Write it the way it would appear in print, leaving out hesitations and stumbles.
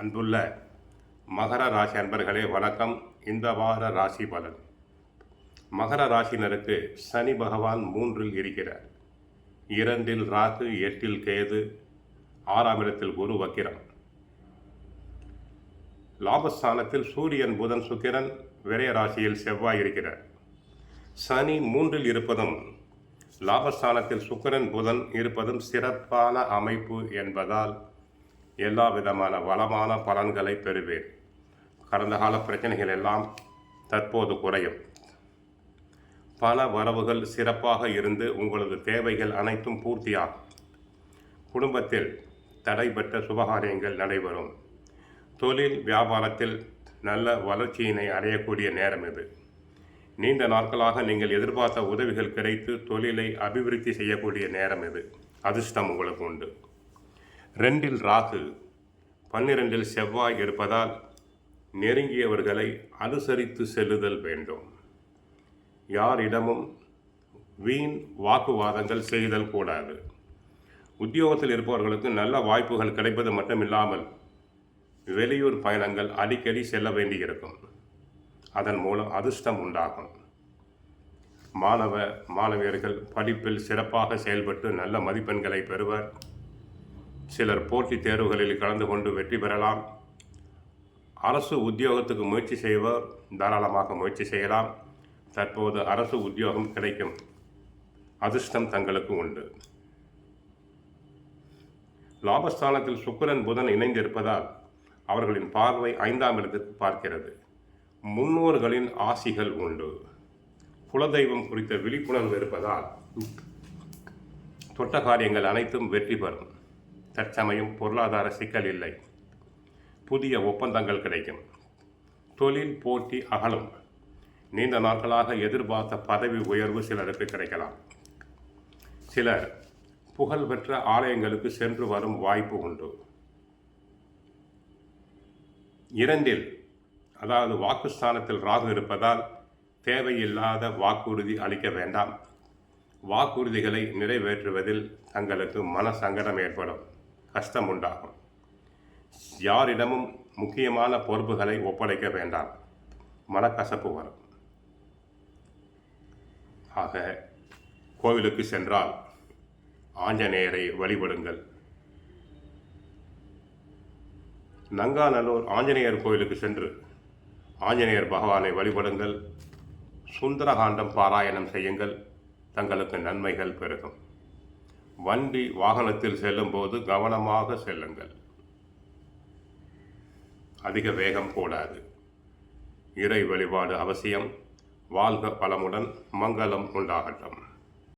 அன்புள்ள மகர ராசி அன்பர்களே வணக்கம். இந்த வார ராசி பலன். மகர ராசினருக்கு சனி பகவான் 3இல் இருக்கிறார். 2இல் ராகு, 8இல் கேது, 6ஆம் இடத்தில் குரு வக்கிரம். லாபஸ்தானத்தில் சூரியன், புதன், சுக்கிரன், விரய ராசியில் செவ்வாய் இருக்கிறார். சனி 3இல் இருப்பதும் லாபஸ்தானத்தில் சுக்கிரன், புதன் இருப்பதும் சிறப்பான அமைப்பு என்பதால் எல்லா விதமான வளமான பலன்களை பெறுவேன். கடந்த கால பிரச்சனைகள் எல்லாம் தற்போது குறையும். பண வரவுகள் சிறப்பாக இருந்து உங்களது தேவைகள் அனைத்தும் பூர்த்தியாகும். குடும்பத்தில் தடைபட்ட சுபகாரியங்கள் நடைபெறும். தொழில் வியாபாரத்தில் நல்ல வளர்ச்சியினை அடையக்கூடிய நேரம் இது. நீண்ட நாட்களாக நீங்கள் எதிர்பார்த்த உதவிகள் கிடைத்து தொழிலை அபிவிருத்தி செய்யக்கூடிய நேரம் இது. அதிர்ஷ்டம் உங்களுக்கு உண்டு. 2இல் ராகு, 12இல் செவ்வாய் இருப்பதால் நெருங்கியவர்களை அனுசரித்து செல்லுதல் வேண்டும். யாரிடமும் வீண் வாக்குவாதங்கள் செய்தல் கூடாது. உத்தியோகத்தில் இருப்பவர்களுக்கு நல்ல வாய்ப்புகள் கிடைப்பது மட்டுமில்லாமல் வெளியூர் பயணங்கள் அடிக்கடி செல்ல வேண்டியிருக்கும். அதன் மூலம் அதிர்ஷ்டம் உண்டாகும். மாணவியர்கள் படிப்பில் சிறப்பாக செயல்பட்டு நல்ல மதிப்பெண்களை பெறுவர். சிலர் போட்டித் தேர்வுகளில் கலந்து கொண்டு வெற்றி பெறலாம். அரசு உத்தியோகத்துக்கு முயற்சி செய்வர் தாராளமாக முயற்சி செய்யலாம். தற்போது அரசு உத்தியோகம் கிடைக்கும் அதிர்ஷ்டம் தங்களுக்கு உண்டு. லாபஸ்தானத்தில் சுக்கிரன், புதன் இணைந்திருப்பதால் அவர்களின் பார்வை 5ஆம் இடத்திற்கு பார்க்கிறது. முன்னோர்களின் ஆசிகள் உண்டு. குலதெய்வம் குறித்த விழிப்புணர்வு இருப்பதால் தொட்ட காரியங்கள் அனைத்தும் வெற்றி பெறும். தற்சமயம் பொருளாதார சிக்கல் இல்லை. புதிய ஒப்பந்தங்கள் கிடைக்கும். தொழில் போட்டி அகலும். நீண்ட நாட்களாக எதிர்பார்த்த பதவி உயர்வு சிலருக்கு கிடைக்கலாம். சிலர் புகழ்பெற்ற ஆலயங்களுக்கு சென்று வரும் வாய்ப்பு உண்டு. 2இல் அதாவது வாக்குஸ்தானத்தில் ராகு இருப்பதால் தேவையில்லாத வாக்குறுதி அளிக்க வேண்டாம். வாக்குறுதிகளை நிறைவேற்றுவதில் தங்களுக்கு மன சங்கடம் ஏற்படும். கஷ்டம் உண்டாகும். யாரிடமும் முக்கியமான பொறுப்புகளை ஒப்படைக்க வேண்டாம். மனக்கசப்பு வரும். ஆக கோவிலுக்கு சென்றால் ஆஞ்சநேயரை வழிபடுங்கள். நங்காநல்லூர் ஆஞ்சநேயர் கோவிலுக்கு சென்று ஆஞ்சநேயர் பகவானை வழிபடுங்கள். சுந்தரகாண்டம் பாராயணம் செய்யுங்கள். தங்களுக்கு நன்மைகள் பெருகும். வண்டி வாகனத்தில் செல்லும் போது கவனமாக செல்லுங்கள். அதிக வேகம் கூடாது. இறை வழிபாடு அவசியம். வாழ்க பலமுடன். மங்களம் உண்டாகட்டும்.